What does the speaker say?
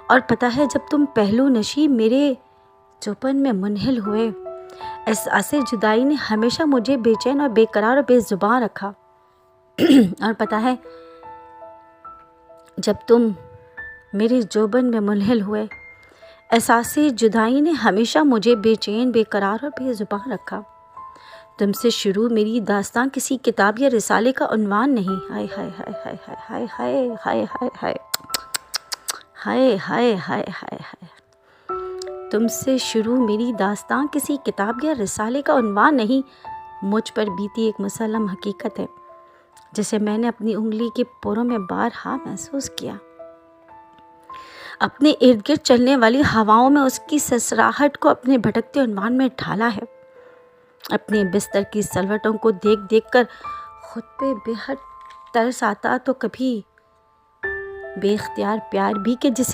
اور پتہ ہے جب تم پہلو نشی میرے چوپن میں منحل ہوئے، احساس جدائی نے ہمیشہ مجھے بے چین اور بے قرار اور بے زبان رکھا۔ اور پتہ ہے جب تم میرے جوبن میں منحل ہوئے، احساس جدائی نے ہمیشہ مجھے بے چین بے قرار اور بے زبان رکھا۔ تم سے شروع میری داستان کسی کتاب یا رسالے کا عنوان نہیں، ہائے ہائے ہائے ہائے ہائے ہائے ہائے ہائے ہائے ہائے ہائے ہائے ہائے۔ تم سے شروع میری داستان کسی کتاب یا رسالے کا عنوان نہیں، مجھ پر بیتی ایک مسلم حقیقت ہے جسے میں نے اپنی انگلی کے پوروں میں بارہا محسوس کیا، اپنے ارد گرد چلنے والی ہواؤں میں اس کی سسراہٹ کو اپنے بھٹکتے عنوان میں ڈھالا ہے، اپنے بستر کی سلوٹوں کو دیکھ دیکھ کر خود پہ بے حد ترس آتا تو کبھی بے اختیار پیار بھی کہ جسے